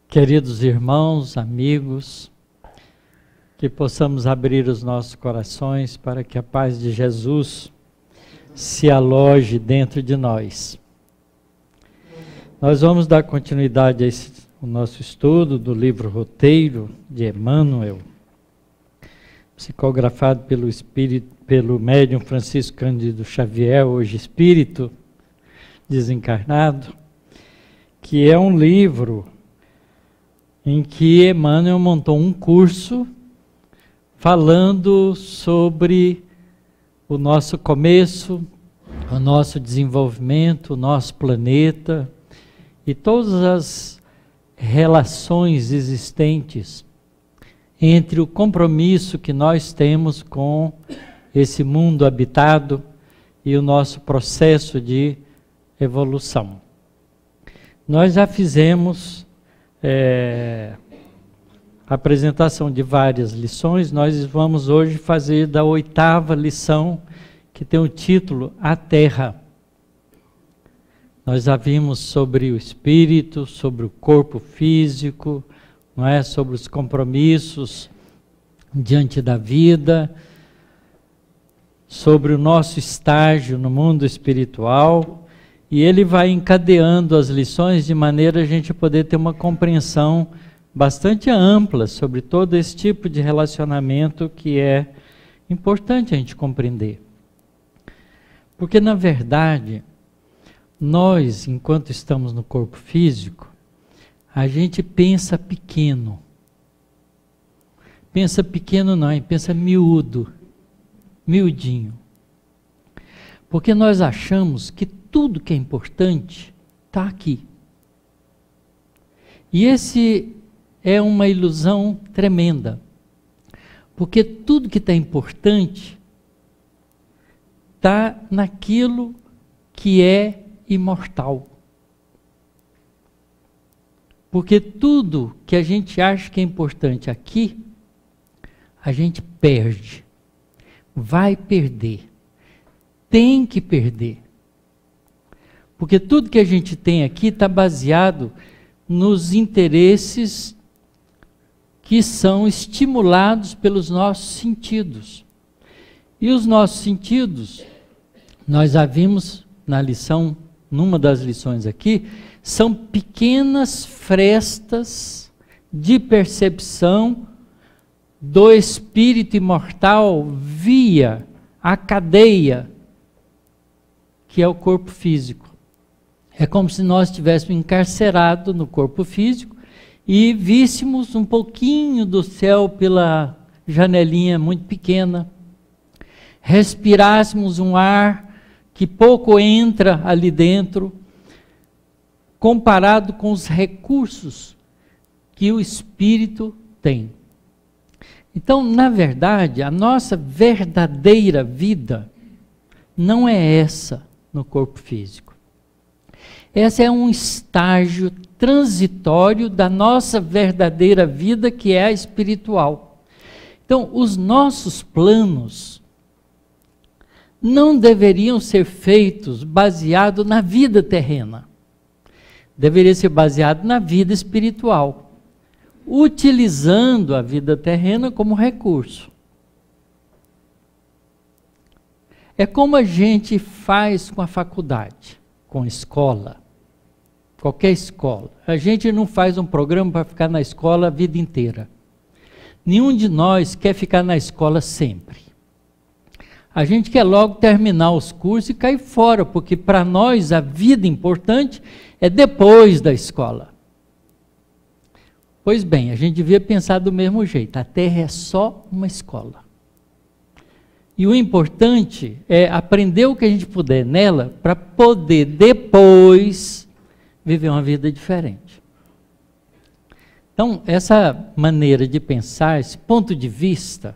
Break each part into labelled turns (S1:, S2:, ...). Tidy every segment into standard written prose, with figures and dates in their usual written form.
S1: Queridos irmãos, amigos, que possamos abrir os nossos corações para que a paz de Jesus se aloje dentro de nós. Nós vamos dar continuidade ao nosso estudo do livro Roteiro de Emmanuel, psicografado pelo médium Francisco Cândido Xavier, hoje espírito desencarnado, que é um livro em que Emmanuel montou um curso falando sobre o nosso começo, o nosso desenvolvimento, o nosso planeta e todas as relações existentes entre o compromisso que nós temos com esse mundo habitado e o nosso processo de evolução. Nós já fizemos a apresentação de várias lições. Nós vamos hoje fazer da 8ª lição, que tem o título A Terra. Nós já vimos sobre o espírito, sobre o corpo físico, não é? Sobre os compromissos diante da vida, sobre o nosso estágio no mundo espiritual. E ele vai encadeando as lições de maneira a gente poder ter uma compreensão bastante ampla sobre todo esse tipo de relacionamento que é importante a gente compreender. Porque, na verdade, nós, enquanto estamos no corpo físico, a gente pensa pequeno. Pensa pequeno não, pensa miúdo, miudinho. Porque nós achamos que tudo que é importante está aqui. E esse é uma ilusão tremenda. Porque tudo que está importante está naquilo que é imortal. Porque tudo que a gente acha que é importante aqui, a gente perde. Vai perder. Tem que perder. Porque tudo que a gente tem aqui está baseado nos interesses que são estimulados pelos nossos sentidos. E os nossos sentidos, nós já vimos na lição, numa das lições aqui, são pequenas frestas de percepção do espírito imortal via a cadeia que é o corpo físico. É como se nós estivéssemos encarcerados no corpo físico e víssemos um pouquinho do céu pela janelinha muito pequena, respirássemos um ar que pouco entra ali dentro, comparado com os recursos que o espírito tem. Então, na verdade, a nossa verdadeira vida não é essa no corpo físico. Esse é um estágio transitório da nossa verdadeira vida, que é a espiritual. Então, os nossos planos não deveriam ser feitos baseados na vida terrena. Deveria ser baseado na vida espiritual, utilizando a vida terrena como recurso. É como a gente faz com a faculdade, com a escola, qualquer escola. A gente não faz um programa para ficar na escola a vida inteira. Nenhum de nós quer ficar na escola sempre. A gente quer logo terminar os cursos e cair fora, porque para nós a vida importante é depois da escola. Pois bem, a gente devia pensar do mesmo jeito. A Terra é só uma escola. E o importante é aprender o que a gente puder nela para poder depois viver uma vida diferente. Então, essa maneira de pensar, esse ponto de vista,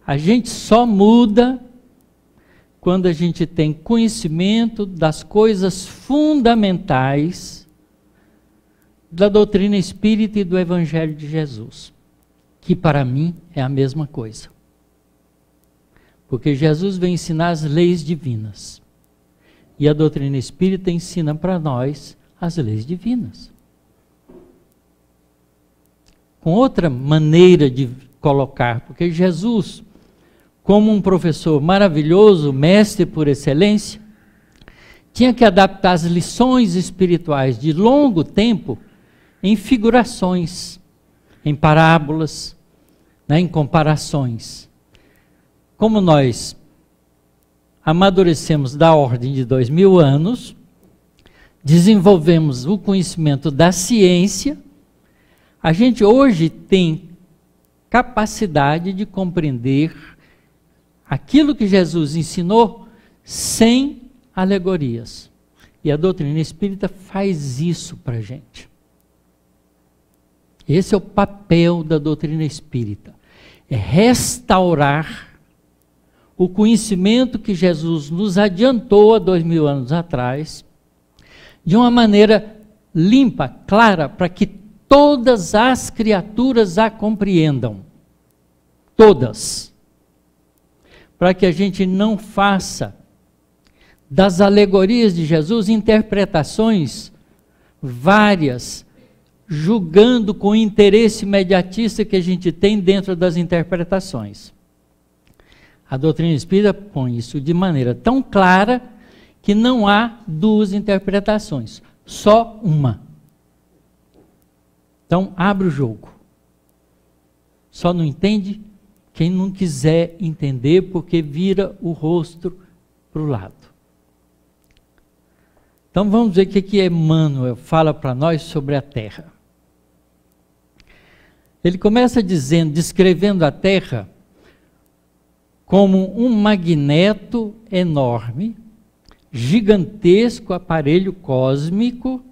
S1: a gente só muda quando a gente tem conhecimento das coisas fundamentais da doutrina espírita e do Evangelho de Jesus, que para mim é a mesma coisa. Porque Jesus vem ensinar as leis divinas. E a doutrina espírita ensina para nós as leis divinas. com outra maneira de colocar, porque Jesus, como um professor maravilhoso, mestre por excelência, tinha que adaptar as lições espirituais de longo tempo em figurações, em parábolas, né, em comparações. Como nós amadurecemos da ordem de 2000 anos, desenvolvemos o conhecimento da ciência, a gente hoje tem capacidade de compreender aquilo que Jesus ensinou sem alegorias. E a doutrina espírita faz isso para a gente. Esse é o papel da doutrina espírita. É restaurar o conhecimento que Jesus nos adiantou há 2000 anos atrás, de uma maneira limpa, clara, para que todas as criaturas a compreendam. Todas. Para que a gente não faça das alegorias de Jesus interpretações várias, julgando com o interesse imediatista que a gente tem dentro das interpretações. A doutrina espírita põe isso de maneira tão clara que não há duas interpretações, só uma. Então, abre o jogo. Só não entende quem não quiser entender, porque vira o rosto para o lado. Então, vamos ver o que Emmanuel fala para nós sobre a Terra. Ele começa dizendo, descrevendo a Terra como um magneto enorme, gigantesco aparelho cósmico,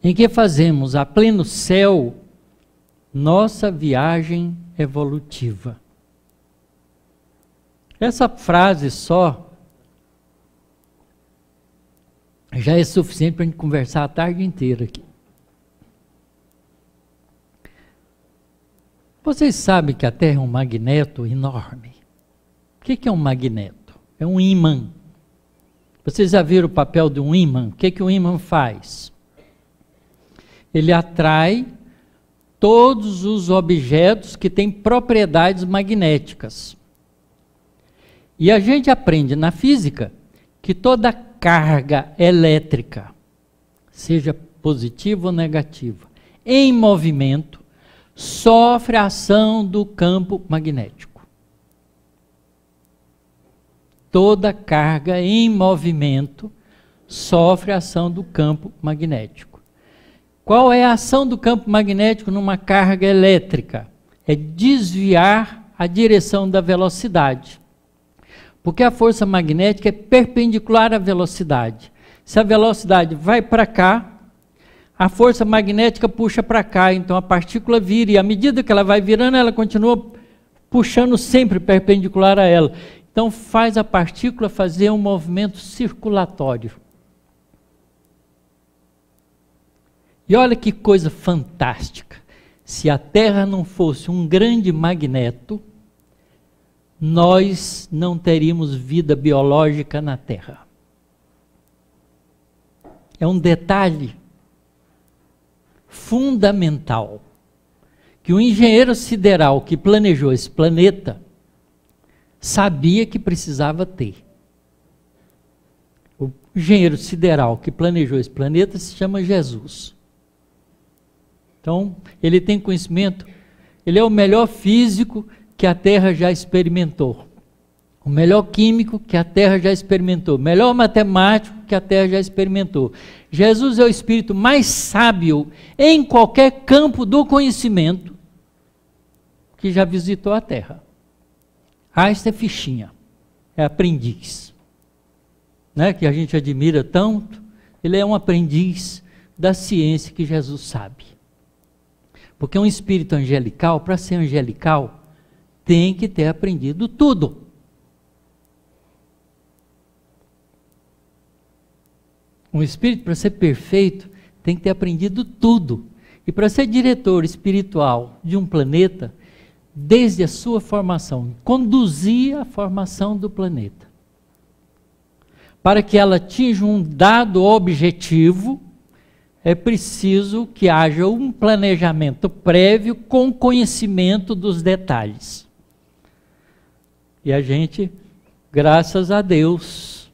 S1: em que fazemos a pleno céu nossa viagem evolutiva. Essa frase só já é suficiente para a gente conversar a tarde inteira aqui. Vocês sabem que a Terra é um magneto enorme. O que é um magneto? É um ímã. Vocês já viram o papel de um ímã? O que o ímã faz? Ele atrai todos os objetos que têm propriedades magnéticas. E a gente aprende na física que toda carga elétrica, seja positiva ou negativa, em movimento, sofre a ação do campo magnético. Toda carga em movimento sofre a ação do campo magnético. Qual é a ação do campo magnético numa carga elétrica? É desviar a direção da velocidade. Porque a força magnética é perpendicular à velocidade. Se a velocidade vai para cá, a força magnética puxa para cá, então a partícula vira, e à medida que ela vai virando, ela continua puxando sempre perpendicular a ela. Então faz a partícula fazer um movimento circulatório. E olha que coisa fantástica. Se a Terra não fosse um grande magneto, nós não teríamos vida biológica na Terra. É um detalhe fundamental que o engenheiro sideral que planejou esse planeta sabia que precisava ter. O engenheiro sideral que planejou esse planeta se chama Jesus. Então, ele tem conhecimento, ele é o melhor físico que a Terra já experimentou. O melhor químico que a Terra já experimentou. O melhor matemático que a Terra já experimentou. Jesus é o espírito mais sábio em qualquer campo do conhecimento que já visitou a Terra. Einstein é fichinha, é aprendiz. Né, que a gente admira tanto, ele é um aprendiz da ciência que Jesus sabe. Porque um espírito angelical, para ser angelical, tem que ter aprendido tudo. Um espírito, para ser perfeito, tem que ter aprendido tudo. E para ser diretor espiritual de um planeta, desde a sua formação, conduzir a formação do planeta. Para que ela atinja um dado objetivo, é preciso que haja um planejamento prévio com conhecimento dos detalhes. E a gente, graças a Deus,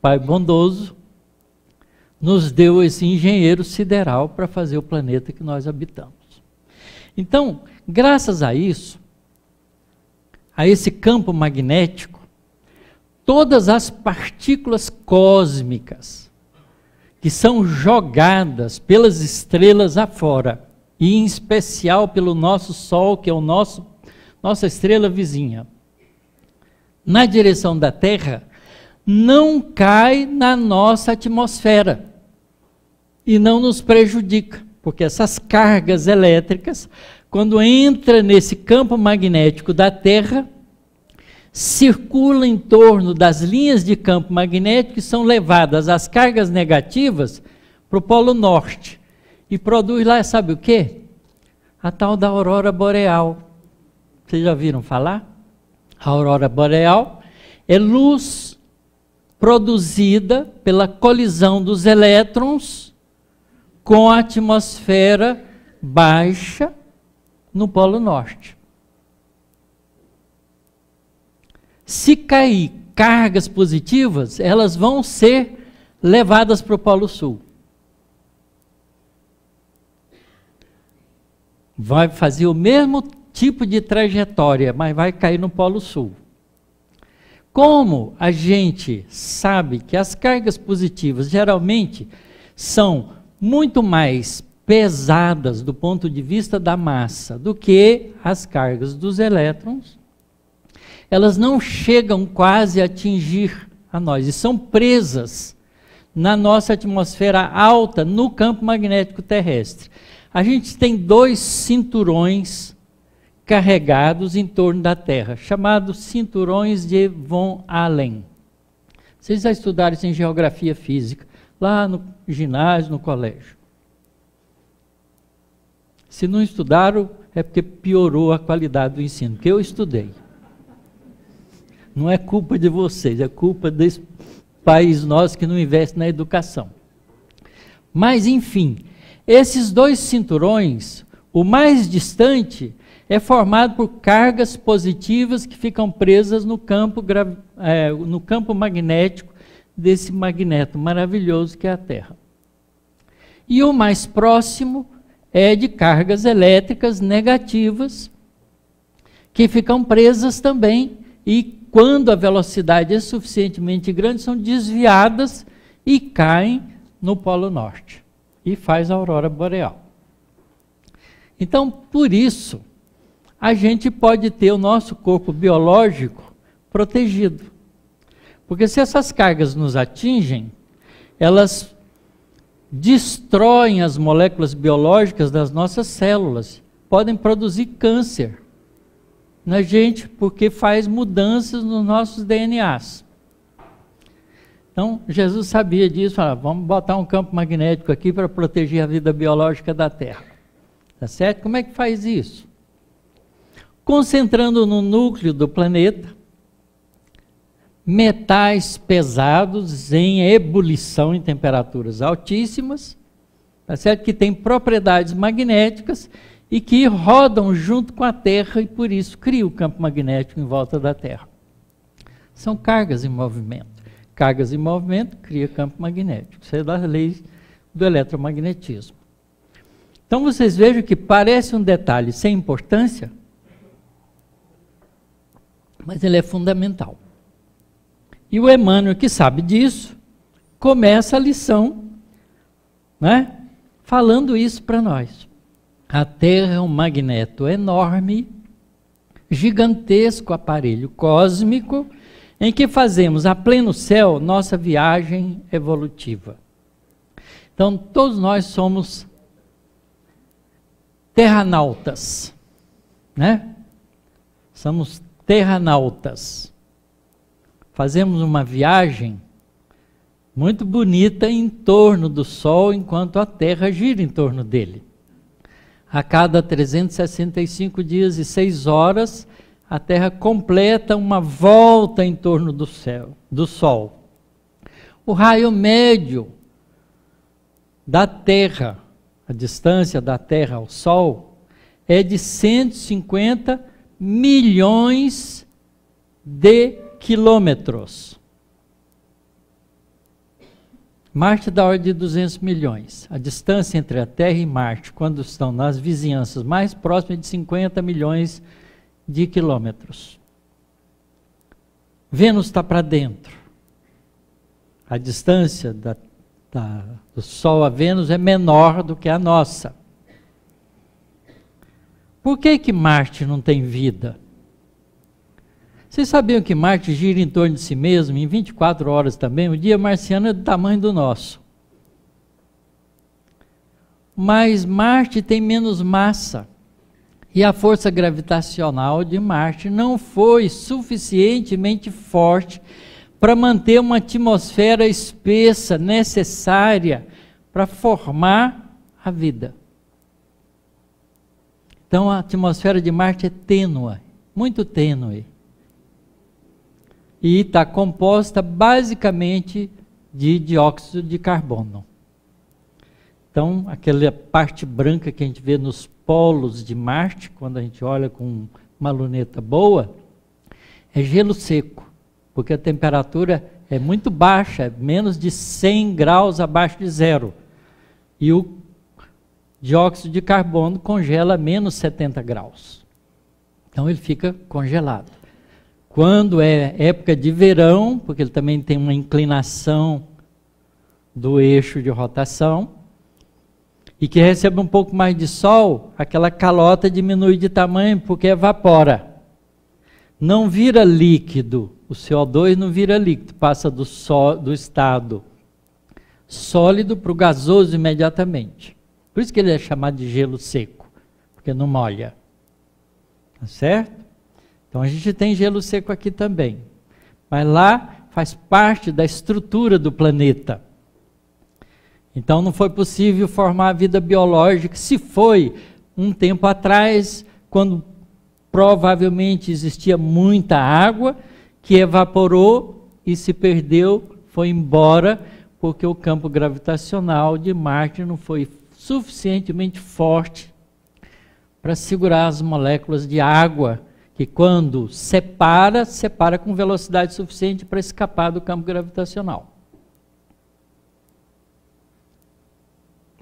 S1: Pai bondoso, nos deu esse engenheiro sideral para fazer o planeta que nós habitamos. Então, graças a isso, a esse campo magnético, todas as partículas cósmicas que são jogadas pelas estrelas afora, e em especial pelo nosso Sol, que é nossa estrela vizinha, na direção da Terra, não cai na nossa atmosfera e não nos prejudica, porque essas cargas elétricas, quando entra nesse campo magnético da Terra, circula em torno das linhas de campo magnético e são levadas as cargas negativas para o Polo Norte. E produz lá, sabe o quê? A tal da aurora boreal. Vocês já viram falar? A aurora boreal é luz produzida pela colisão dos elétrons com a atmosfera baixa no Polo Norte. Se cair cargas positivas, elas vão ser levadas para o Polo Sul. Vai fazer o mesmo tipo de trajetória, mas vai cair no Polo Sul. Como a gente sabe que as cargas positivas geralmente são muito mais pesadas do ponto de vista da massa do que as cargas dos elétrons, elas não chegam quase a atingir a nós, e são presas na nossa atmosfera alta, no campo magnético terrestre. A gente tem 2 cinturões carregados em torno da Terra, chamados cinturões de Von Allen. Vocês já estudaram isso em geografia física, lá no ginásio, no colégio. Se não estudaram, é porque piorou a qualidade do ensino, que eu estudei. Não é culpa de vocês, é culpa desse país nosso que não investe na educação. Mas, enfim, esses 2 cinturões, o mais distante é formado por cargas positivas que ficam presas no campo magnético desse magneto maravilhoso que é a Terra. E o mais próximo é de cargas elétricas negativas que ficam presas também e quando a velocidade é suficientemente grande, são desviadas e caem no Polo Norte. E faz a aurora boreal. Então, por isso, a gente pode ter o nosso corpo biológico protegido. Porque se essas cargas nos atingem, elas destroem as moléculas biológicas das nossas células, podem produzir câncer na gente, porque faz mudanças nos nossos DNAs. Então, Jesus sabia disso, falava, vamos botar um campo magnético aqui para proteger a vida biológica da Terra. Tá certo? Como é que faz isso? Concentrando no núcleo do planeta, metais pesados em ebulição em temperaturas altíssimas, tá certo? Que têm propriedades magnéticas e que rodam junto com a Terra e por isso cria o campo magnético em volta da Terra. São cargas em movimento. Cargas em movimento cria campo magnético. Isso é das leis do eletromagnetismo. Então vocês vejam que parece um detalhe sem importância, mas ele é fundamental. E o Emmanuel, que sabe disso, começa a lição, né, falando isso para nós. A Terra é um magneto enorme, gigantesco aparelho cósmico, em que fazemos a pleno céu nossa viagem evolutiva. Então, todos nós somos terranautas, né? Somos terranautas. Fazemos uma viagem muito bonita em torno do Sol, enquanto a Terra gira em torno dele. A cada 365 dias e 6 horas, a Terra completa uma volta em torno do, Sol. O raio médio da Terra, a distância da Terra ao Sol, é de 150 milhões de quilômetros. Marte dá ordem de 200 milhões. A distância entre a Terra e Marte, quando estão nas vizinhanças mais próximas, é de 50 milhões de quilômetros. Vênus está para dentro. A distância do Sol a Vênus é menor do que a nossa. Por que Marte não tem vida? Vocês sabiam que Marte gira em torno de si mesmo em 24 horas também? O dia marciano é do tamanho do nosso. Mas Marte tem menos massa. E a força gravitacional de Marte não foi suficientemente forte para manter uma atmosfera espessa necessária para formar a vida. Então a atmosfera de Marte é tênue, muito tênue. E está composta basicamente de dióxido de carbono. Então, aquela parte branca que a gente vê nos polos de Marte, quando a gente olha com uma luneta boa, é gelo seco, porque a temperatura é muito baixa, é menos de 100 graus abaixo de zero. E o dióxido de carbono congela a menos 70 graus. Então, ele fica congelado. Quando é época de verão, porque ele também tem uma inclinação do eixo de rotação, e que recebe um pouco mais de sol, aquela calota diminui de tamanho porque evapora. Não vira líquido, o CO2 não vira líquido, passa do estado sólido para o gasoso imediatamente. Por isso que ele é chamado de gelo seco, porque não molha. Tá certo? Então a gente tem gelo seco aqui também. Mas lá faz parte da estrutura do planeta. Então não foi possível formar a vida biológica. Se foi um tempo atrás, quando provavelmente existia muita água, que evaporou e se perdeu, foi embora, porque o campo gravitacional de Marte não foi suficientemente forte para segurar as moléculas de água, que quando separa com velocidade suficiente para escapar do campo gravitacional.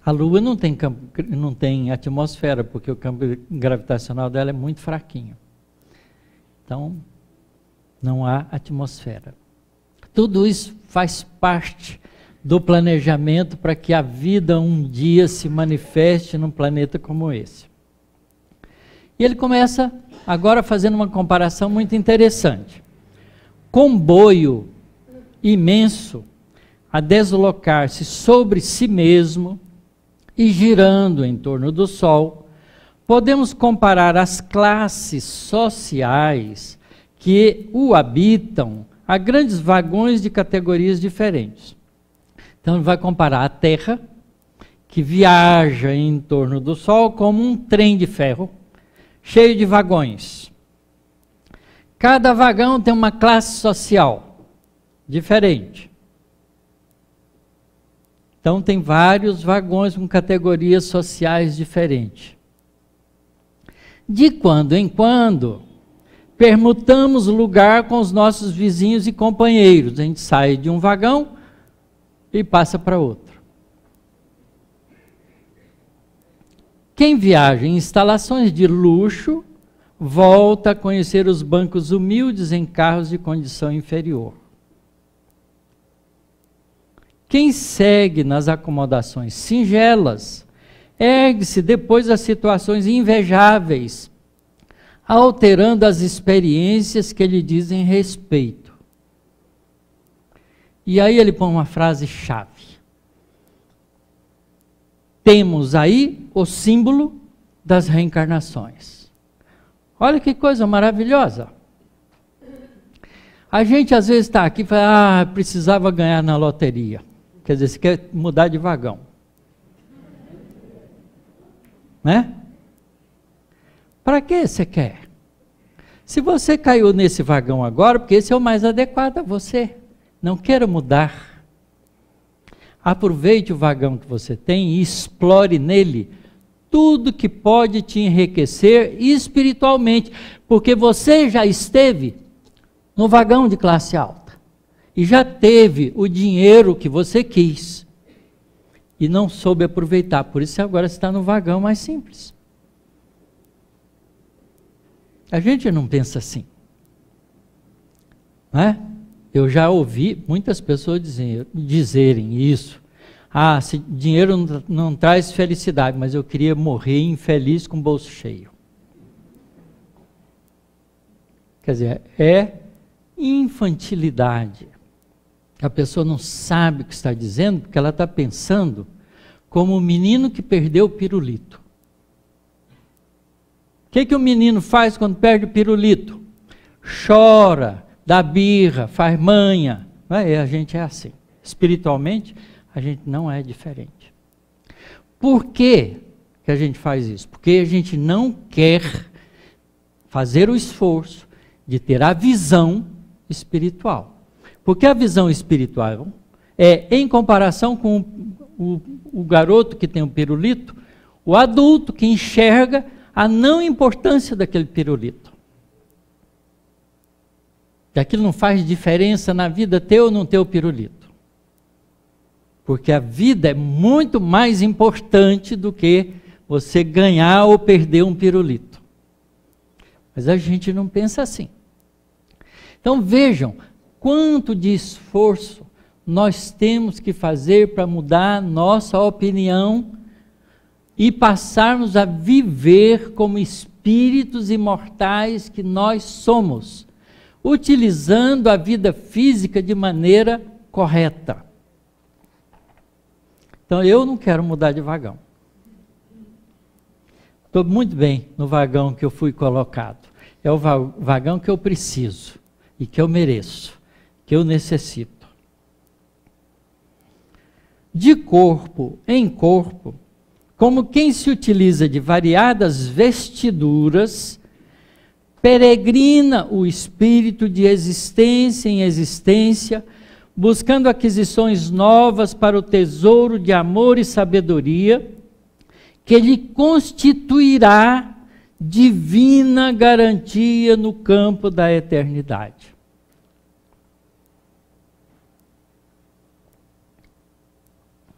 S1: A Lua não tem atmosfera, porque o campo gravitacional dela é muito fraquinho. Então, não há atmosfera. Tudo isso faz parte do planejamento para que a vida um dia se manifeste num planeta como esse. E ele começa agora fazendo uma comparação muito interessante. Comboio imenso a deslocar-se sobre si mesmo e girando em torno do Sol, podemos comparar as classes sociais que o habitam a grandes vagões de categorias diferentes. Então ele vai comparar a Terra, que viaja em torno do Sol, como um trem de ferro, cheio de vagões. Cada vagão tem uma classe social diferente. Então tem vários vagões com categorias sociais diferentes. De quando em quando, permutamos lugar com os nossos vizinhos e companheiros. A gente sai de um vagão e passa para outro. Quem viaja em instalações de luxo, volta a conhecer os bancos humildes em carros de condição inferior. Quem segue nas acomodações singelas, ergue-se depois das situações invejáveis, alterando as experiências que lhe dizem respeito. E aí ele põe uma frase-chave. Temos aí o símbolo das reencarnações. Olha que coisa maravilhosa. A gente às vezes está aqui e fala, precisava ganhar na loteria. Quer dizer, você quer mudar de vagão. Né? Para que você quer? Se você caiu nesse vagão agora, porque esse é o mais adequado a você. Não queira mudar. Aproveite o vagão que você tem e explore nele tudo que pode te enriquecer espiritualmente, porque você já esteve no vagão de classe alta e já teve o dinheiro que você quis e não soube aproveitar, por isso agora está no vagão mais simples. A gente não pensa assim, não é? Eu já ouvi muitas pessoas dizerem isso. Ah, dinheiro não traz felicidade, mas eu queria morrer infeliz com o bolso cheio. Quer dizer, é infantilidade. A pessoa não sabe o que está dizendo, porque ela está pensando como o menino que perdeu o pirulito. O que o menino faz quando perde o pirulito? Chora, dá birra, faz manha. A gente é assim. Espiritualmente, a gente não é diferente. Por que a gente faz isso? Porque a gente não quer fazer o esforço de ter a visão espiritual. Porque a visão espiritual é, em comparação com o garoto que tem o pirulito, o adulto que enxerga a não importância daquele pirulito. Que aquilo não faz diferença na vida ter ou não ter o pirulito. Porque a vida é muito mais importante do que você ganhar ou perder um pirulito. Mas a gente não pensa assim. Então vejam, quanto de esforço nós temos que fazer para mudar nossa opinião e passarmos a viver como espíritos imortais que nós somos, utilizando a vida física de maneira correta. Então eu não quero mudar de vagão. Estou muito bem no vagão que eu fui colocado. É o vagão que eu preciso e que eu mereço, que eu necessito. De corpo em corpo, como quem se utiliza de variadas vestiduras, peregrina o espírito de existência em existência, buscando aquisições novas para o tesouro de amor e sabedoria, que lhe constituirá divina garantia no campo da eternidade.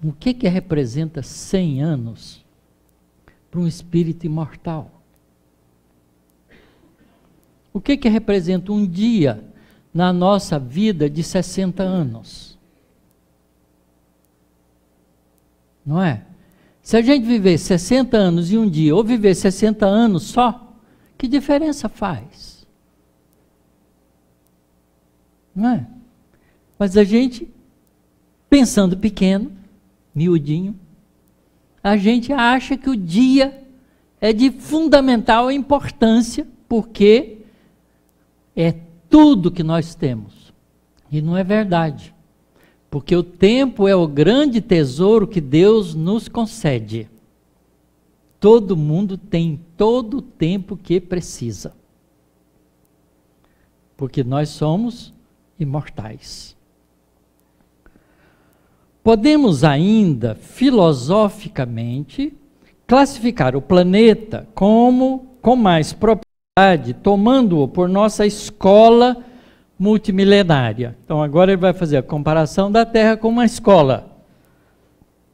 S1: O que representa 100 anos para um espírito imortal? O que representa um dia na nossa vida de 60 anos? Não é? Se a gente viver 60 anos em um dia, ou viver 60 anos só, que diferença faz? Não é? Mas a gente, pensando pequeno, miudinho, a gente acha que o dia é de fundamental importância, porque é tudo que nós temos. E não é verdade. Porque o tempo é o grande tesouro que Deus nos concede. Todo mundo tem todo o tempo que precisa. Porque nós somos imortais. Podemos ainda, filosoficamente, classificar o planeta com mais propriedade, tomando-o por nossa escola multimilenária. Então agora ele vai fazer a comparação da Terra com uma escola.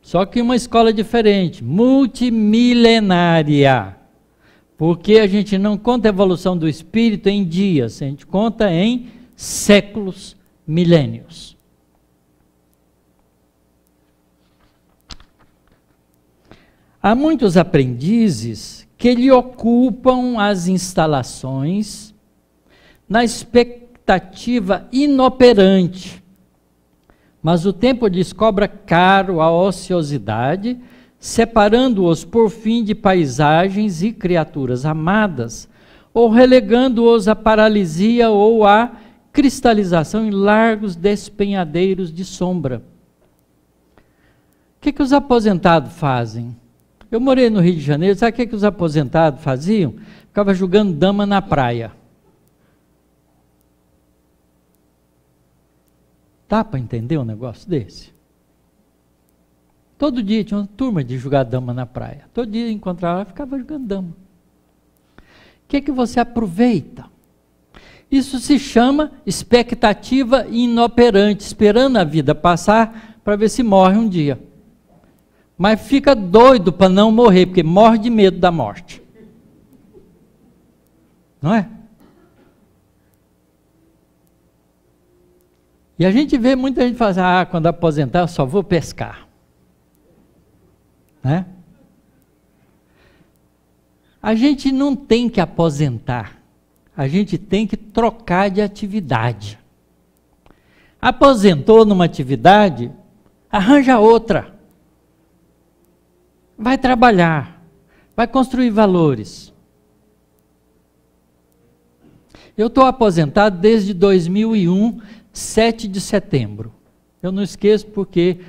S1: Só que uma escola diferente, multimilenária. Porque a gente não conta a evolução do espírito em dias, a gente conta em séculos, milênios. Há muitos aprendizes que lhe ocupam as instalações na expectativa inoperante, mas o tempo lhes cobra caro a ociosidade, separando-os por fim de paisagens e criaturas amadas, ou relegando-os à paralisia ou à cristalização em largos despenhadeiros de sombra. O que os aposentados fazem? Eu morei no Rio de Janeiro, sabe o que os aposentados faziam? Ficavam jogando dama na praia. Dá para entender um negócio desse? Todo dia tinha uma turma de jogar dama na praia. Todo dia encontrava, ficava jogando dama. O que você aproveita? Isso se chama expectativa inoperante, esperando a vida passar para ver se morre um dia. Mas fica doido para não morrer, porque morre de medo da morte. Não é? E a gente vê muita gente falar, quando aposentar eu só vou pescar. Né? A gente não tem que aposentar, a gente tem que trocar de atividade. Aposentou numa atividade, arranja outra. Vai trabalhar, vai construir valores. Eu estou aposentado desde 2001, 7 de setembro. Eu não esqueço porque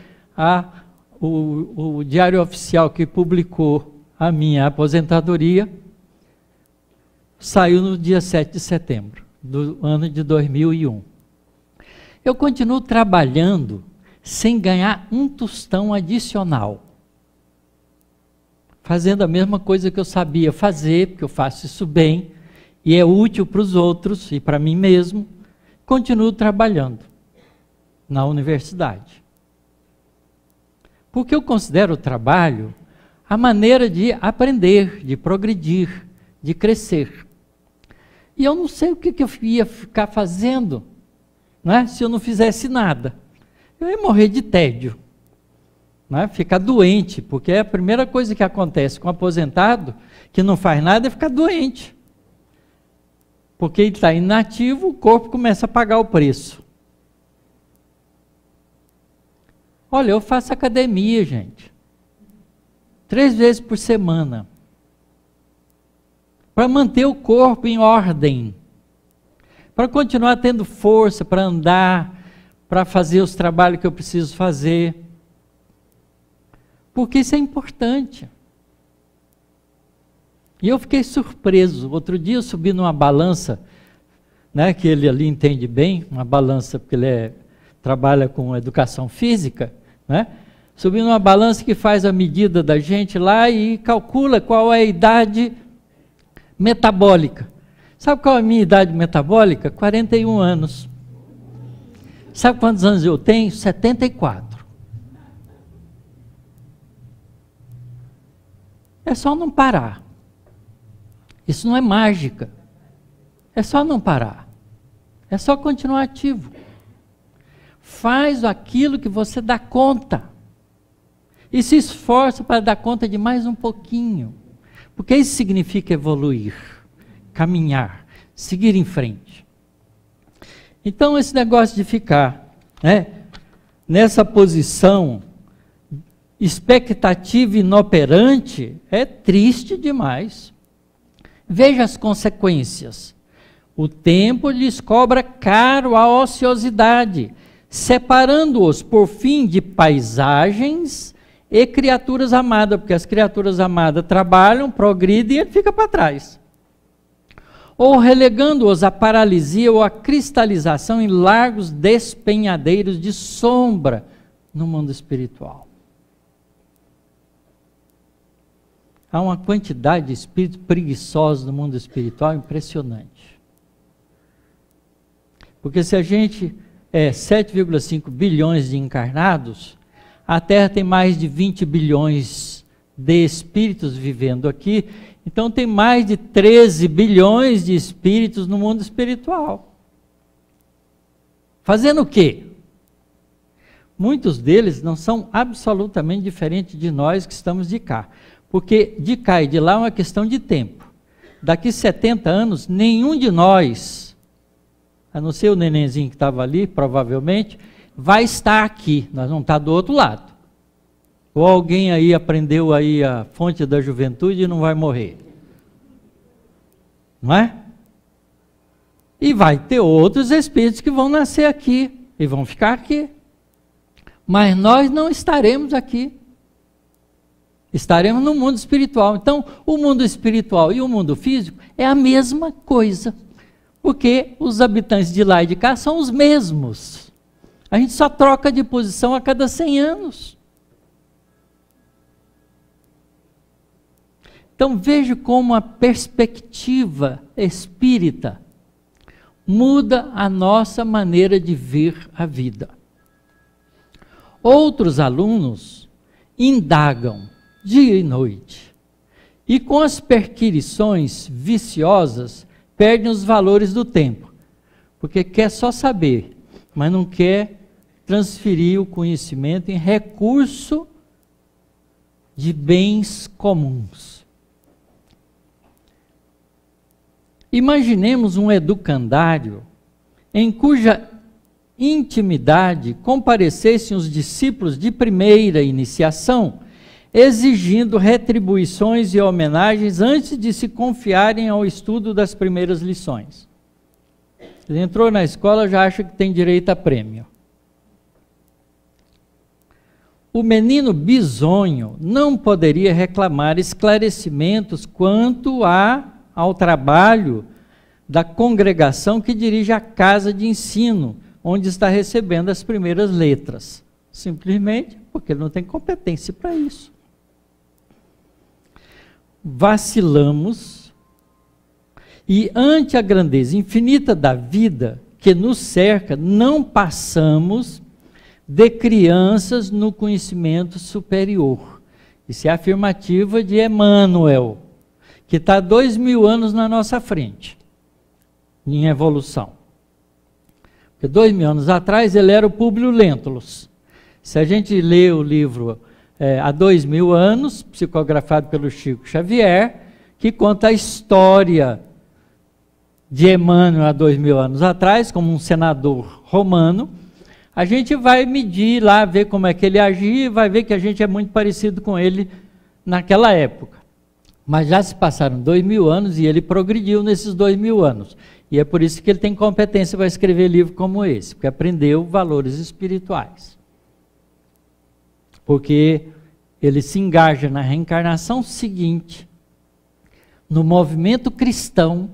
S1: o Diário Oficial que publicou a minha aposentadoria saiu no dia 7 de setembro do ano de 2001. Eu continuo trabalhando sem ganhar um tostão adicional. Fazendo a mesma coisa que eu sabia fazer, porque eu faço isso bem, e é útil para os outros e para mim mesmo. Continuo trabalhando na universidade. Porque eu considero o trabalho a maneira de aprender, de progredir, de crescer. E eu não sei o que eu ia ficar fazendo, né, se eu não fizesse nada. Eu ia morrer de tédio, né, ficar doente, porque a primeira coisa que acontece com um aposentado que não faz nada é ficar doente. Porque ele está inativo, o corpo começa a pagar o preço. Olha, eu faço academia, gente. 3 vezes por semana. Para manter o corpo em ordem. Para continuar tendo força para andar, para fazer os trabalhos que eu preciso fazer. Porque isso é importante. E eu fiquei surpreso. Outro dia eu subi numa balança, né, que ele ali entende bem, uma balança porque ele trabalha com educação física, né? Subi numa balança que faz a medida da gente lá e calcula qual é a idade metabólica. Sabe qual é a minha idade metabólica? 41 anos. Sabe quantos anos eu tenho? 74. É só não parar. Isso não é mágica. É só não parar. É só continuar ativo. Faz aquilo que você dá conta. E se esforça para dar conta de mais um pouquinho. Porque isso significa evoluir, caminhar, seguir em frente. Então esse negócio de ficar, né, nessa posição expectativa inoperante é triste demais. Veja as consequências. O tempo lhes cobra caro a ociosidade, separando-os por fim de paisagens e criaturas amadas, porque as criaturas amadas trabalham, progridem e ele fica para trás. Ou relegando-os à paralisia ou à cristalização em largos despenhadeiros de sombra no mundo espiritual. Há uma quantidade de espíritos preguiçosos no mundo espiritual impressionante. Porque se a gente é 7,5 bilhões de encarnados, a Terra tem mais de 20 bilhões de espíritos vivendo aqui, então tem mais de 13 bilhões de espíritos no mundo espiritual. Fazendo o quê? Muitos deles não são absolutamente diferentes de nós que estamos de cá. Porque de cá e de lá é uma questão de tempo. Daqui 70 anos, nenhum de nós, a não ser o nenenzinho que estava ali, provavelmente, vai estar aqui. Nós vamos estar do outro lado. Ou alguém aí aprendeu aí a fonte da juventude e não vai morrer. Não é? E vai ter outros espíritos que vão nascer aqui e vão ficar aqui. Mas nós não estaremos aqui. Estaremos no mundo espiritual. Então, o mundo espiritual e o mundo físico é a mesma coisa. Porque os habitantes de lá e de cá são os mesmos. A gente só troca de posição a cada 100 anos. Então veja como a perspectiva espírita muda a nossa maneira de ver a vida. Outros alunos indagam dia e noite, e com as perquisições viciosas perdem os valores do tempo, porque quer só saber, mas não quer transferir o conhecimento em recurso de bens comuns. Imaginemos um educandário em cuja intimidade comparecessem os discípulos de primeira iniciação, exigindo retribuições e homenagens antes de se confiarem ao estudo das primeiras lições. Ele entrou na escola, já acha que tem direito a prêmio. O menino bisonho não poderia reclamar esclarecimentos quanto ao trabalho da congregação que dirige a casa de ensino, onde está recebendo as primeiras letras. Simplesmente porque ele não tem competência para isso. Vacilamos e, ante a grandeza infinita da vida que nos cerca, não passamos de crianças no conhecimento superior. Isso é a afirmativa de Emmanuel, que está 2000 anos na nossa frente, em evolução. Porque 2000 anos atrás ele era o Públio Lentulus. Se a gente lê o livro há 2000 anos, psicografado pelo Chico Xavier, que conta a história de Emmanuel há 2000 anos atrás, como um senador romano, a gente vai medir lá, ver como é que ele agia, e vai ver que a gente é muito parecido com ele naquela época. Mas já se passaram 2000 anos e ele progrediu nesses 2000 anos. E é por isso que ele tem competência para escrever livro como esse, porque aprendeu valores espirituais. Porque ele se engaja na reencarnação seguinte, no movimento cristão.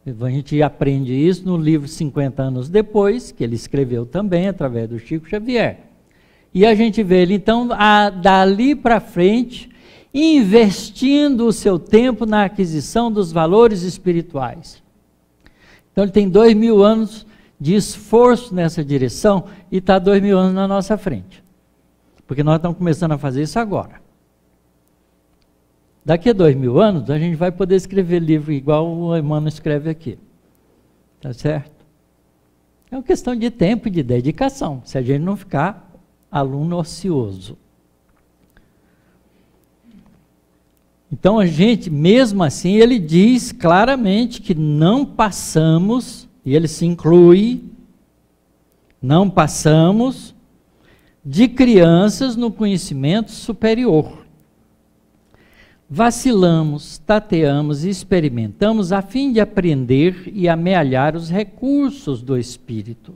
S1: A gente aprende isso no livro 50 anos depois, que ele escreveu também através do Chico Xavier. E a gente vê ele então, dali para frente, investindo o seu tempo na aquisição dos valores espirituais. Então ele tem 2000 anos de esforço nessa direção e está 2000 anos na nossa frente. Porque nós estamos começando a fazer isso agora. Daqui a 2000 anos, a gente vai poder escrever livro igual o Emmanuel escreve aqui. Tá certo? É uma questão de tempo e de dedicação, se a gente não ficar aluno ocioso. Então a gente, mesmo assim, ele diz claramente que não passamos, e ele se inclui, não passamos de crianças no conhecimento superior. Vacilamos, tateamos e experimentamos a fim de aprender e amealhar os recursos do espírito.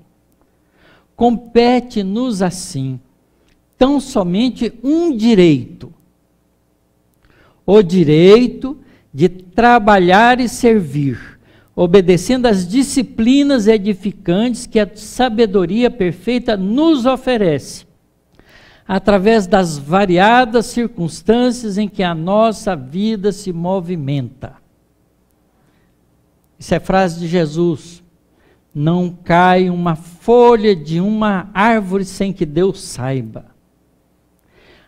S1: Compete-nos assim, tão somente um direito, o direito de trabalhar e servir, obedecendo às disciplinas edificantes que a sabedoria perfeita nos oferece, através das variadas circunstâncias em que a nossa vida se movimenta. Isso é frase de Jesus. Não cai uma folha de uma árvore sem que Deus saiba.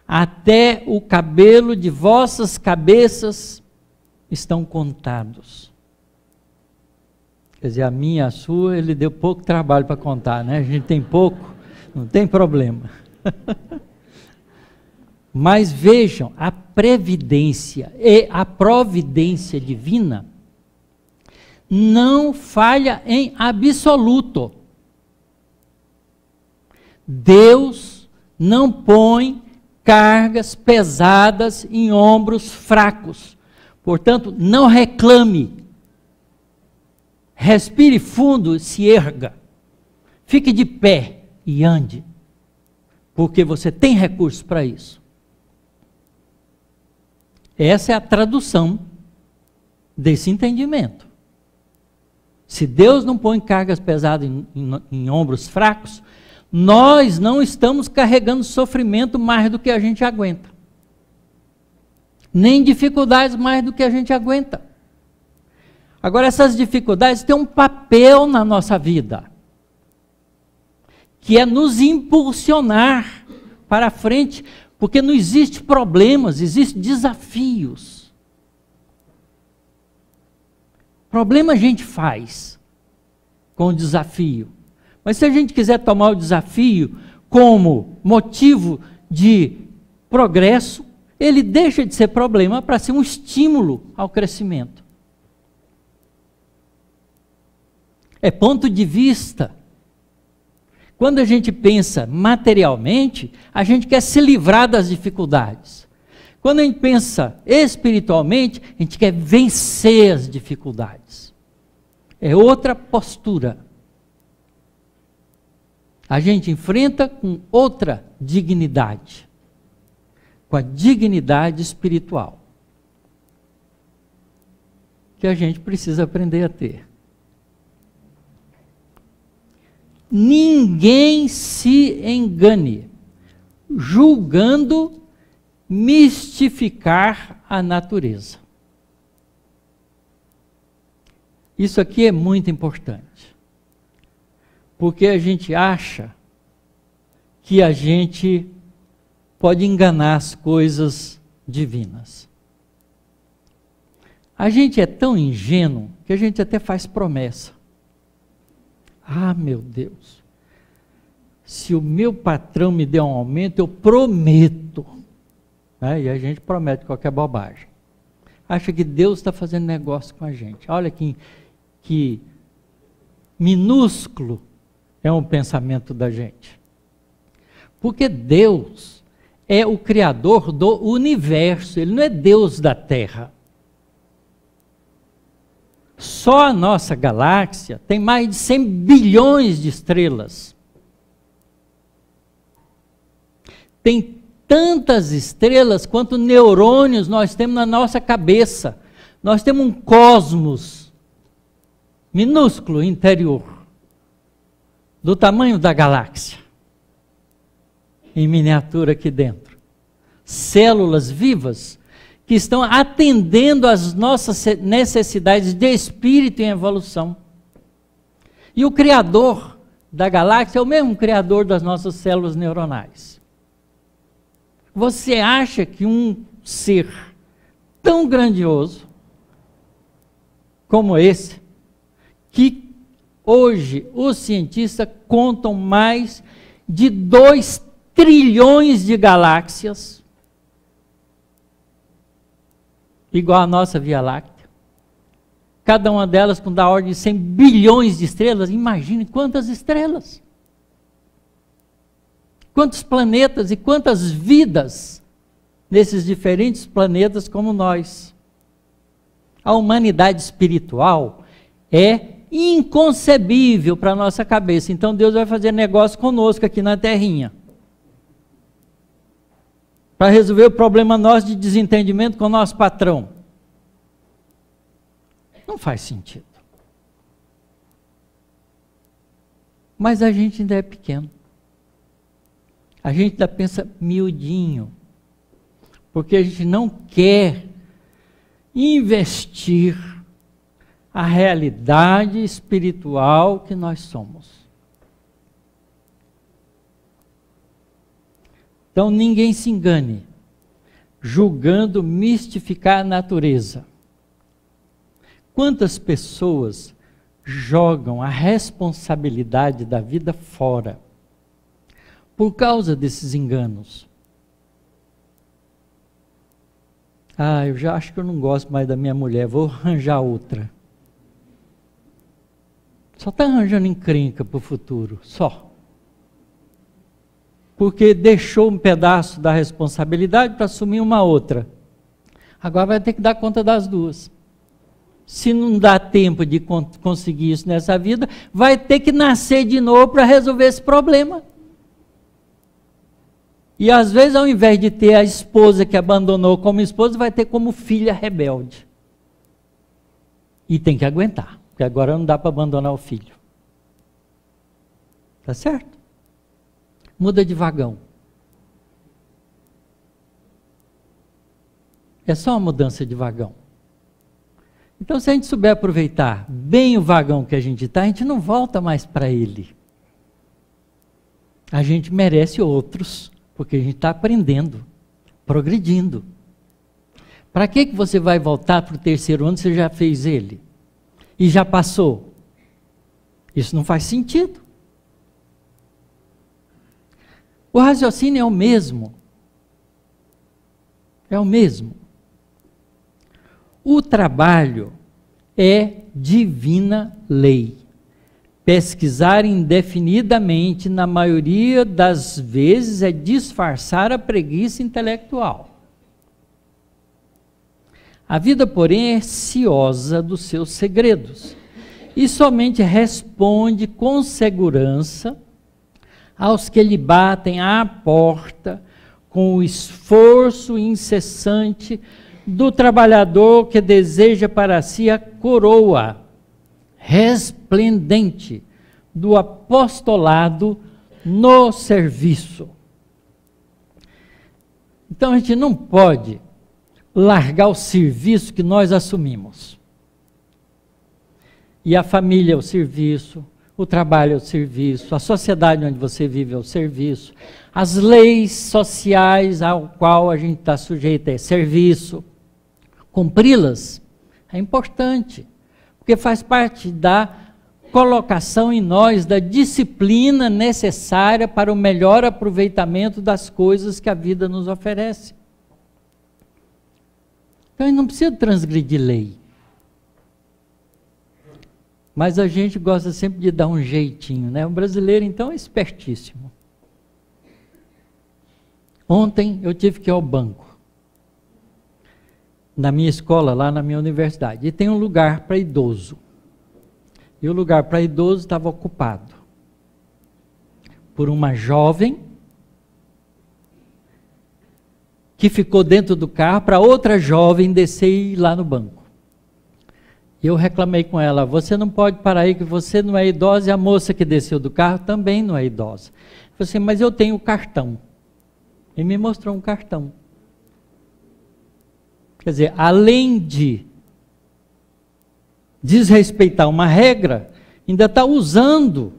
S1: Até o cabelo de vossas cabeças estão contados. Quer dizer, a minha e a sua, ele deu pouco trabalho para contar, né? A gente tem pouco, não tem problema. Mas vejam, a previdência e a providência divina não falha em absoluto. Deus não põe cargas pesadas em ombros fracos. Portanto, não reclame. Respire fundo, se erga. Fique de pé e ande. Porque você tem recursos para isso. Essa é a tradução desse entendimento. Se Deus não põe cargas pesadas em ombros fracos, nós não estamos carregando sofrimento mais do que a gente aguenta. nem dificuldades mais do que a gente aguenta. Agora, essas dificuldades têm um papel na nossa vida, que é nos impulsionar para frente, porque não existe problemas, existem desafios. Problema a gente faz com o desafio. Mas se a gente quiser tomar o desafio como motivo de progresso, ele deixa de ser problema para ser um estímulo ao crescimento. É ponto de vista. Quando a gente pensa materialmente, a gente quer se livrar das dificuldades. Quando a gente pensa espiritualmente, a gente quer vencer as dificuldades. É outra postura. A gente enfrenta com outra dignidade, com a dignidade espiritual, que a gente precisa aprender a ter. Ninguém se engane, julgando mistificar a natureza. Isso aqui é muito importante, porque a gente acha que a gente pode enganar as coisas divinas. A gente é tão ingênuo que a gente até faz promessa. Ah, meu Deus, se o meu patrão me der um aumento, eu prometo. E a gente promete qualquer bobagem. Acha que Deus está fazendo negócio com a gente. Olha que minúsculo é um pensamento da gente. Porque Deus é o criador do universo, Ele não é Deus da Terra. Só a nossa galáxia tem mais de 100 bilhões de estrelas. Tem tantas estrelas quanto neurônios nós temos na nossa cabeça. Nós temos um cosmos minúsculo interior, do tamanho da galáxia, em miniatura aqui dentro. Células vivas que estão atendendo às nossas necessidades de espírito em evolução. E o Criador da galáxia é o mesmo Criador das nossas células neuronais. Você acha que um ser tão grandioso como esse, que hoje os cientistas contam mais de 2 trilhões de galáxias, igual a nossa Via Láctea, cada uma delas com da ordem de 100 bilhões de estrelas, imagine quantas estrelas, quantos planetas e quantas vidas nesses diferentes planetas como nós. A humanidade espiritual é inconcebível para a nossa cabeça, então Deus vai fazer negócio conosco aqui na terrinha, para resolver o problema nosso de desentendimento com o nosso patrão. Não faz sentido. Mas a gente ainda é pequeno. A gente ainda pensa miudinho, porque a gente não quer investir a realidade espiritual que nós somos. Então ninguém se engane, julgando mistificar a natureza. Quantas pessoas jogam a responsabilidade da vida fora por causa desses enganos? Eu já acho que eu não gosto mais da minha mulher, vou arranjar outra. Só está arranjando encrenca para o futuro, só. Porque deixou um pedaço da responsabilidade para assumir uma outra. Agora vai ter que dar conta das duas. Se não dá tempo de conseguir isso nessa vida, vai ter que nascer de novo para resolver esse problema. E às vezes, ao invés de ter a esposa que abandonou como esposa, vai ter como filha rebelde. E tem que aguentar, porque agora não dá para abandonar o filho. Tá certo? Muda de vagão. É só uma mudança de vagão. Então, se a gente souber aproveitar bem o vagão que a gente está, a gente não volta mais para ele. A gente merece outros, porque a gente está aprendendo, progredindo. Para que você vai voltar para o terceiro ano se você já fez ele? E já passou? Isso não faz sentido. O raciocínio é o mesmo. É o mesmo. O trabalho é divina lei. Pesquisar indefinidamente, na maioria das vezes, é disfarçar a preguiça intelectual. A vida, porém, é ciosa dos seus segredos e somente responde com segurança aos que lhe batem à porta com o esforço incessante do trabalhador que deseja para si a coroa resplendente do apostolado no serviço. Então a gente não pode largar o serviço que nós assumimos. E a família é o serviço, o trabalho é o serviço, a sociedade onde você vive é o serviço, as leis sociais ao qual a gente está sujeito é serviço. Cumpri-las é importante, porque faz parte da colocação em nós da disciplina necessária para o melhor aproveitamento das coisas que a vida nos oferece. Então, a gente não precisa transgredir lei. Mas a gente gosta sempre de dar um jeitinho, né? O brasileiro, então, é espertíssimo. Ontem eu tive que ir ao banco, na minha escola, lá na minha universidade, e tem um lugar para idoso. E o lugar para idoso estava ocupado por uma jovem que ficou dentro do carro para outra jovem descer e ir lá no banco. Eu reclamei com ela: você não pode parar aí que você não é idosa, e a moça que desceu do carro também não é idosa. Eu falei assim: mas eu tenho o cartão. E me mostrou um cartão. Quer dizer, além de desrespeitar uma regra, ainda está usando,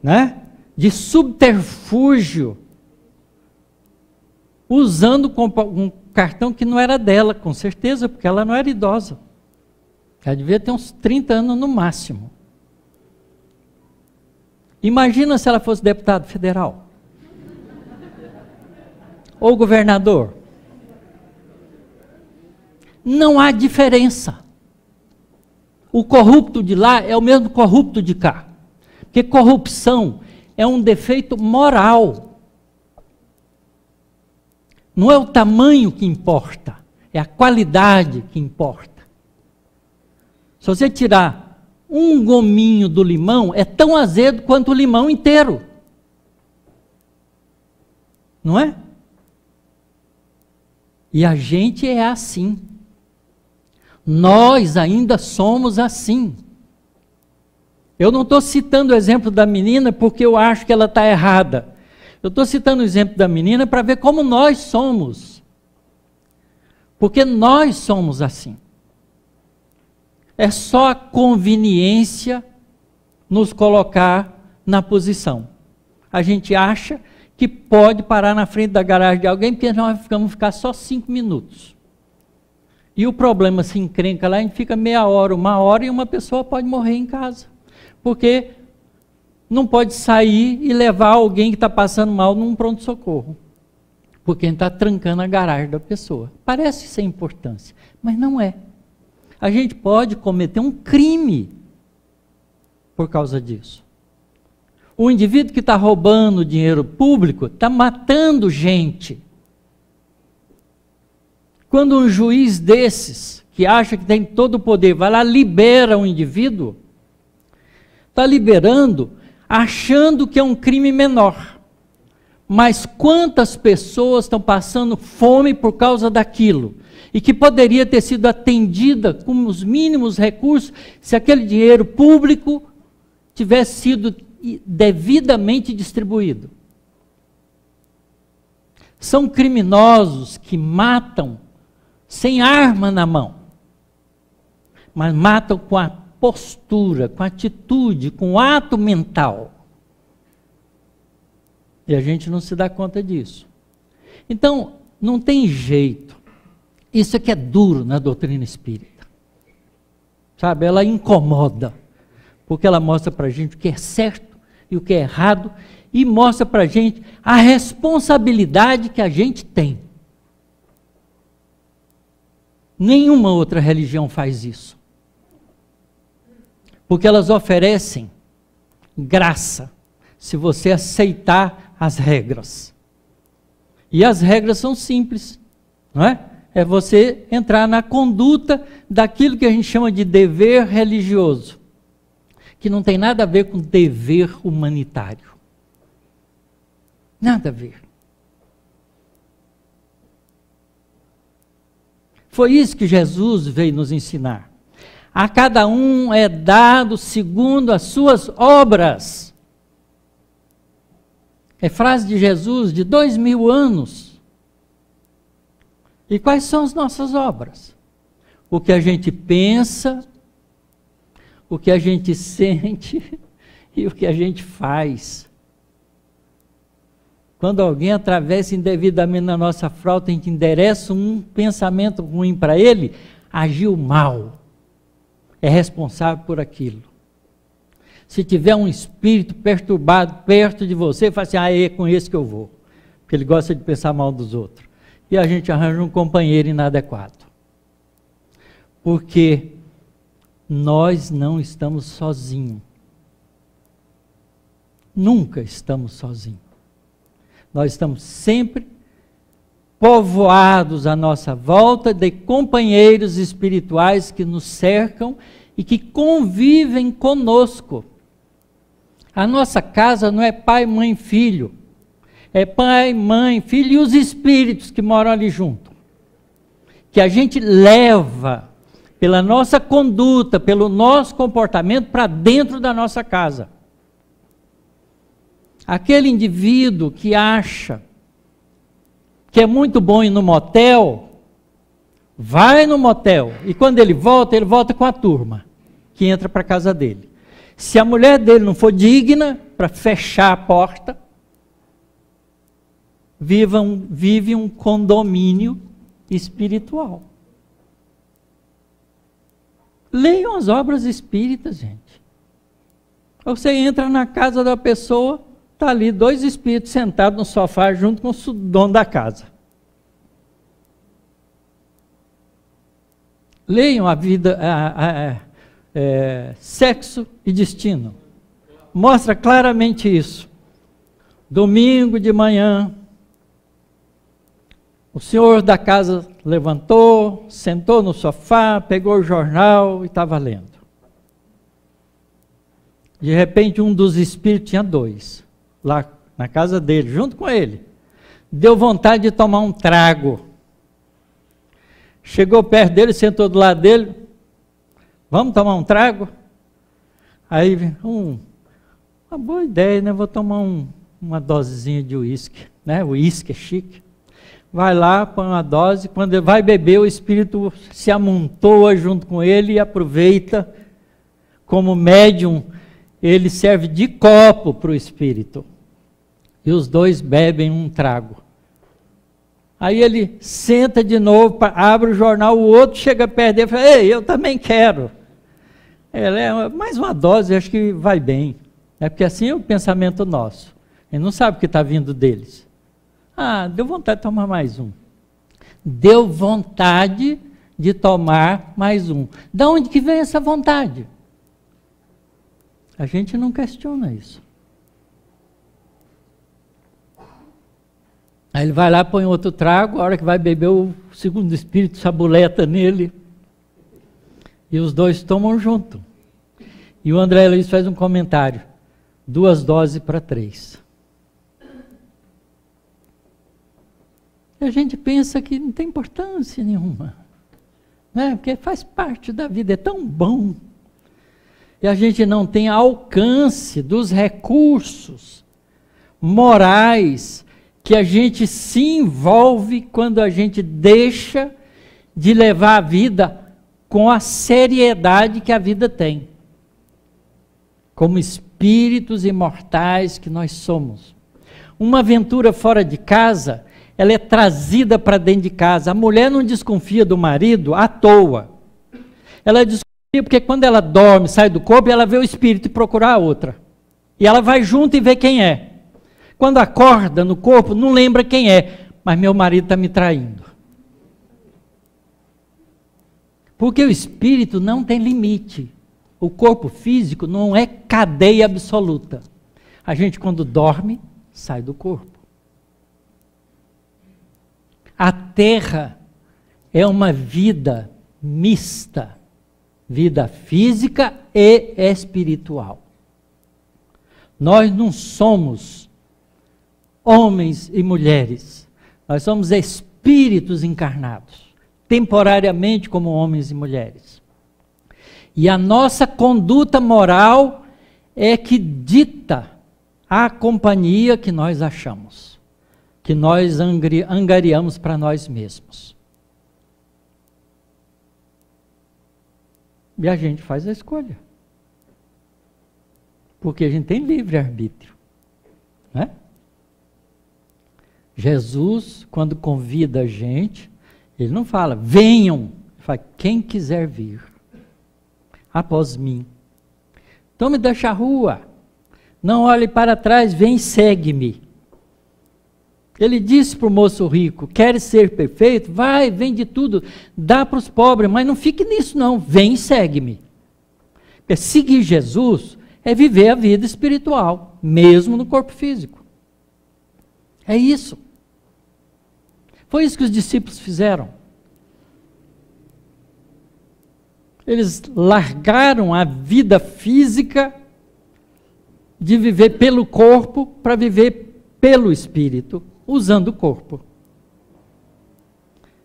S1: né, de subterfúgio, usando um cartão que não era dela, com certeza, porque ela não era idosa. Ela devia ter uns 30 anos no máximo. Imagina se ela fosse deputado federal. Ou governador. Não há diferença. O corrupto de lá é o mesmo corrupto de cá. Porque corrupção é um defeito moral. Não é o tamanho que importa, é a qualidade que importa. Se você tirar um gominho do limão, é tão azedo quanto o limão inteiro. Não é? E a gente é assim. Nós ainda somos assim. Eu não estou citando o exemplo da menina porque eu acho que ela está errada. Eu estou citando o exemplo da menina para ver como nós somos. Porque nós somos assim. É só a conveniência nos colocar na posição. A gente acha que pode parar na frente da garagem de alguém porque nós vamos ficar só 5 minutos. E o problema se encrenca lá, a gente fica meia hora, 1 hora, e uma pessoa pode morrer em casa. Porque não pode sair e levar alguém que está passando mal num pronto-socorro. Porque a gente está trancando a garagem da pessoa. Parece sem importância, mas não é. A gente pode cometer um crime por causa disso. O indivíduo que está roubando dinheiro público está matando gente. Quando um juiz desses, que acha que tem todo o poder, vai lá e libera um indivíduo, está liberando achando que é um crime menor. Mas quantas pessoas estão passando fome por causa daquilo? E que poderia ter sido atendida com os mínimos recursos se aquele dinheiro público tivesse sido devidamente distribuído. São criminosos que matam sem arma na mão, mas matam com a postura, com a atitude, com o ato mental. E a gente não se dá conta disso. Então, não tem jeito. Isso aqui é duro na doutrina espírita. Sabe, ela incomoda, porque ela mostra para a gente o que é certo e o que é errado, e mostra para a gente a responsabilidade que a gente tem. Nenhuma outra religião faz isso. Porque elas oferecem graça, se você aceitar as regras. E as regras são simples, não é? É você entrar na conduta daquilo que a gente chama de dever religioso, que não tem nada a ver com dever humanitário. Nada a ver. Foi isso que Jesus veio nos ensinar. A cada um é dado segundo as suas obras. É frase de Jesus de 2000 anos. E quais são as nossas obras? O que a gente pensa, o que a gente sente e o que a gente faz. Quando alguém atravessa indevidamente na nossa frota, a gente endereça um pensamento ruim para ele, agiu mal. É responsável por aquilo. Se tiver um espírito perturbado perto de você, fala assim, é com esse que eu vou. Porque ele gosta de pensar mal dos outros. E a gente arranja um companheiro inadequado. Porque nós não estamos sozinhos. Nunca estamos sozinhos. Nós estamos sempre povoados à nossa volta de companheiros espirituais que nos cercam e que convivem conosco. A nossa casa não é pai, mãe, filho. É pai, mãe, filho e os espíritos que moram ali junto. Que a gente leva pela nossa conduta, pelo nosso comportamento para dentro da nossa casa. Aquele indivíduo que acha que é muito bom ir no motel, vai no motel e quando ele volta com a turma que entra para a casa dele. Se a mulher dele não for digna para fechar a porta, vive um condomínio espiritual. Leiam as obras espíritas, gente. Você entra na casa da pessoa, está ali 2 espíritos sentados no sofá junto com o dono da casa. Leiam a vida, Sexo e Destino. Mostra claramente isso. Domingo de manhã, o senhor da casa levantou, sentou no sofá, pegou o jornal e estava lendo. De repente, um dos espíritos, tinha 2, lá na casa dele, junto com ele. Deu vontade de tomar um trago. Chegou perto dele, sentou do lado dele. Vamos tomar um trago? Aí, uma boa ideia, né? Vou tomar uma dosezinha de uísque, né? O uísque é chique. Vai lá, põe uma dose, quando ele vai beber, o espírito se amontoa junto com ele e aproveita. Como médium, ele serve de copo para o espírito. E os 2 bebem um trago. Aí ele senta de novo, abre o jornal, o outro chega perto dele e fala, ei, eu também quero. Mais uma dose, acho que vai bem. É porque assim é o pensamento nosso. Ele não sabe o que está vindo deles. Deu vontade de tomar mais um. Deu vontade de tomar mais um. Da onde que vem essa vontade? A gente não questiona isso. Aí ele vai lá, põe outro trago, a hora que vai beber, o segundo espírito sabuleta nele. E os 2 tomam junto. E o André Luiz faz um comentário. 2 doses para 3. E a gente pensa que não tem importância nenhuma. Né? Porque faz parte da vida, é tão bom. E a gente não tem alcance dos recursos morais que a gente se envolve quando a gente deixa de levar a vida com a seriedade que a vida tem, como espíritos imortais que nós somos. Uma aventura fora de casa, ela é trazida para dentro de casa. A mulher não desconfia do marido à toa. Ela desconfia porque quando ela dorme, sai do corpo, ela vê o espírito e procura a outra. E ela vai junto e vê quem é. Quando acorda no corpo, não lembra quem é, mas meu marido está me traindo. Porque o espírito não tem limite. O corpo físico não é cadeia absoluta. A gente, quando dorme, sai do corpo. A terra é uma vida mista, vida física e espiritual. Nós não somos homens e mulheres, nós somos espíritos encarnados, temporariamente como homens e mulheres. E a nossa conduta moral é que dita a companhia que nós achamos, que nós angariamos para nós mesmos. E a gente faz a escolha. Porque a gente tem livre-arbítrio. Né? Jesus, quando convida a gente, ele não fala, venham. Ele fala, quem quiser vir após mim. Tome da charrua. Não olhe para trás, vem e segue-me. Ele disse para o moço rico, queres ser perfeito? Vai, vende tudo, dá para os pobres, mas não fique nisso não, vem e segue-me. Porque seguir Jesus é viver a vida espiritual, mesmo no corpo físico. É isso. Foi isso que os discípulos fizeram. Eles largaram a vida física de viver pelo corpo para viver pelo espírito, usando o corpo.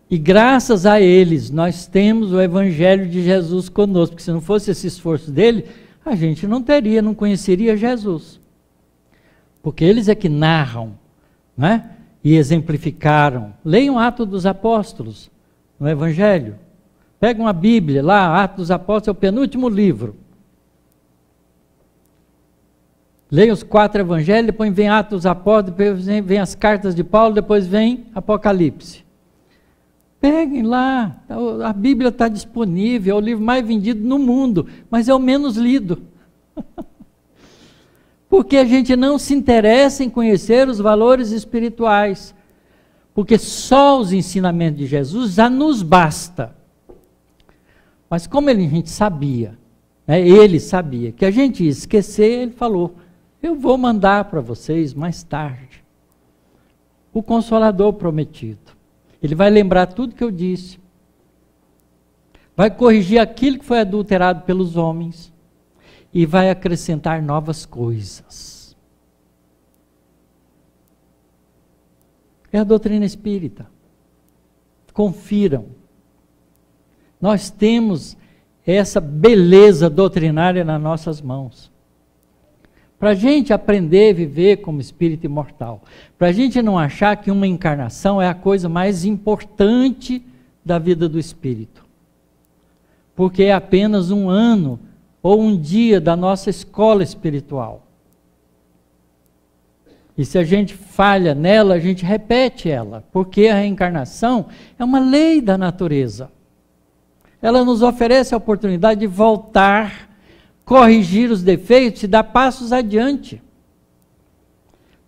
S1: E graças a eles, nós temos o Evangelho de Jesus conosco, porque se não fosse esse esforço dele, a gente não conheceria Jesus. Porque eles é que narram, né? E exemplificaram. Leiam Atos dos Apóstolos, no Evangelho. Pegam a Bíblia, lá, Atos dos Apóstolos é o penúltimo livro. Leiam os 4 evangelhos, depois vem Atos dos Apóstolos, depois vem as cartas de Paulo, depois vem Apocalipse. Peguem lá, a Bíblia está disponível, é o livro mais vendido no mundo, mas é o menos lido. Porque a gente não se interessa em conhecer os valores espirituais. Porque só os ensinamentos de Jesus já nos basta. Mas como a gente sabia, né, ele sabia que a gente ia esquecer, ele falou, eu vou mandar para vocês mais tarde o Consolador prometido. Ele vai lembrar tudo que eu disse. Vai corrigir aquilo que foi adulterado pelos homens. E vai acrescentar novas coisas. É a doutrina espírita. Confiram. Nós temos essa beleza doutrinária nas nossas mãos. Para a gente aprender a viver como espírito imortal. Para a gente não achar que uma encarnação é a coisa mais importante da vida do espírito. Porque é apenas um ano ou um dia da nossa escola espiritual. E se a gente falha nela, a gente repete ela. Porque a reencarnação é uma lei da natureza. Ela nos oferece a oportunidade de voltar, corrigir os defeitos e dar passos adiante.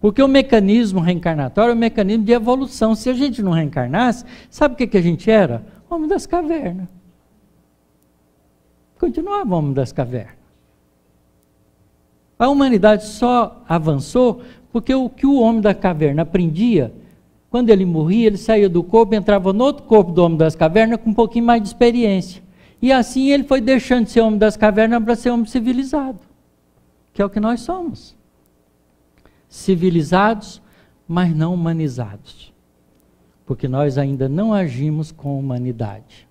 S1: Porque o mecanismo reencarnatório é um mecanismo de evolução. Se a gente não reencarnasse, sabe o que a gente era? Homem das cavernas. Continuava homem das cavernas. A humanidade só avançou porque o que o homem da caverna aprendia, quando ele morria, ele saía do corpo, entrava no outro corpo do homem das cavernas com um pouquinho mais de experiência. E assim ele foi deixando de ser homem das cavernas para ser homem civilizado, que é o que nós somos. Civilizados, mas não humanizados. Porque nós ainda não agimos com humanidade.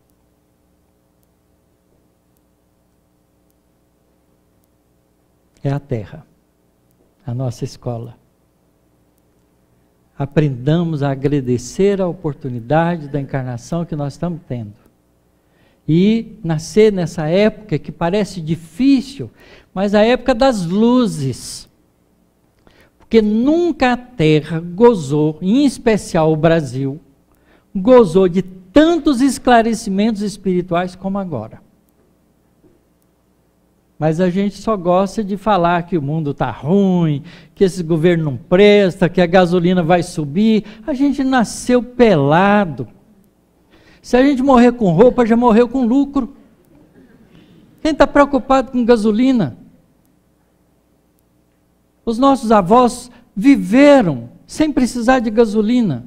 S1: É a Terra, a nossa escola. aprendamos a agradecer a oportunidade da encarnação que nós estamos tendo. E nascer nessa época que parece difícil, mas a época das luzes. Porque nunca a Terra gozou, em especial o Brasil, gozou de tantos esclarecimentos espirituais como agora. Mas a gente só gosta de falar que o mundo está ruim, que esse governo não presta, que a gasolina vai subir. A gente nasceu pelado. Se a gente morrer com roupa, já morreu com lucro. Quem está preocupado com gasolina? Os nossos avós viveram sem precisar de gasolina.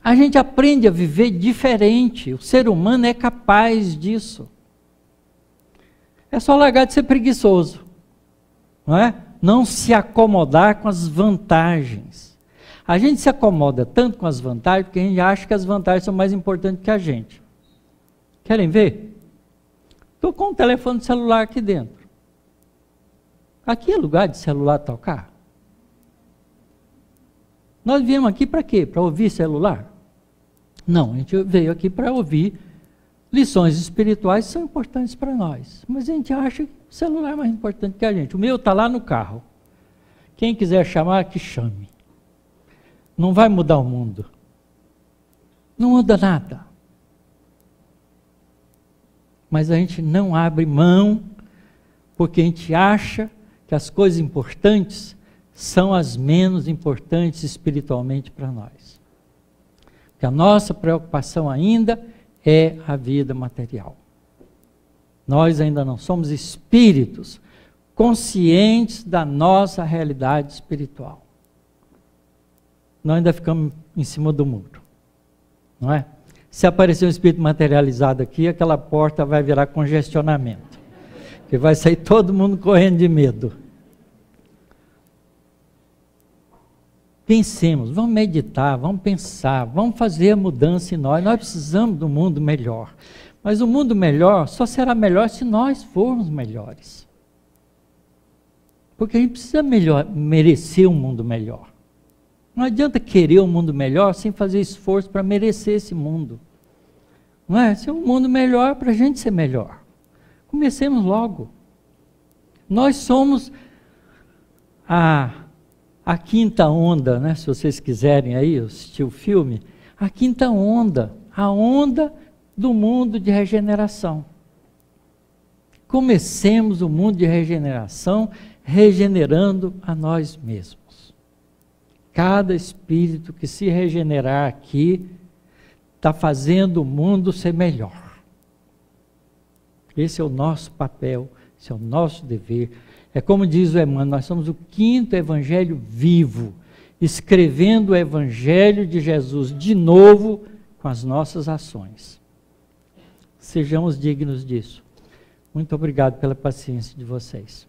S1: A gente aprende a viver diferente. O ser humano é capaz disso. É só largar de ser preguiçoso, não é? Não se acomodar com as vantagens. A gente se acomoda tanto com as vantagens, porque a gente acha que as vantagens são mais importantes que a gente. Querem ver? Estou com um telefone celular aqui dentro. Aqui é lugar de celular tocar? Nós viemos aqui para quê? Para ouvir celular? Não, a gente veio aqui para ouvir lições espirituais que são importantes para nós. Mas a gente acha que o celular é mais importante que a gente. O meu está lá no carro. Quem quiser chamar, que chame. Não vai mudar o mundo. Não muda nada. Mas a gente não abre mão, porque a gente acha que as coisas importantes são as menos importantes espiritualmente para nós. Porque a nossa preocupação ainda é a vida material. Nós ainda não somos espíritos conscientes da nossa realidade espiritual. Nós ainda ficamos em cima do muro, não é? Se aparecer um espírito materializado aqui, aquela porta vai virar congestionamento, que vai sair todo mundo correndo de medo. Pensemos, vamos meditar, vamos pensar, vamos fazer a mudança em nós. Nós precisamos de um mundo melhor. Mas o mundo melhor só será melhor se nós formos melhores. Porque a gente precisa merecer um mundo melhor. Não adianta querer um mundo melhor sem fazer esforço para merecer esse mundo. Não é? Se é um mundo melhor, para a gente ser melhor. Comecemos logo. Nós somos a quinta onda, né? Se vocês quiserem aí assistir o filme, a quinta onda, a onda do mundo de regeneração. Comecemos o mundo de regeneração regenerando a nós mesmos. Cada espírito que se regenerar aqui está fazendo o mundo ser melhor. Esse é o nosso papel, esse é o nosso dever. É como diz o Emmanuel, nós somos o quinto evangelho vivo, escrevendo o evangelho de Jesus de novo com as nossas ações. Sejamos dignos disso. Muito obrigado pela paciência de vocês.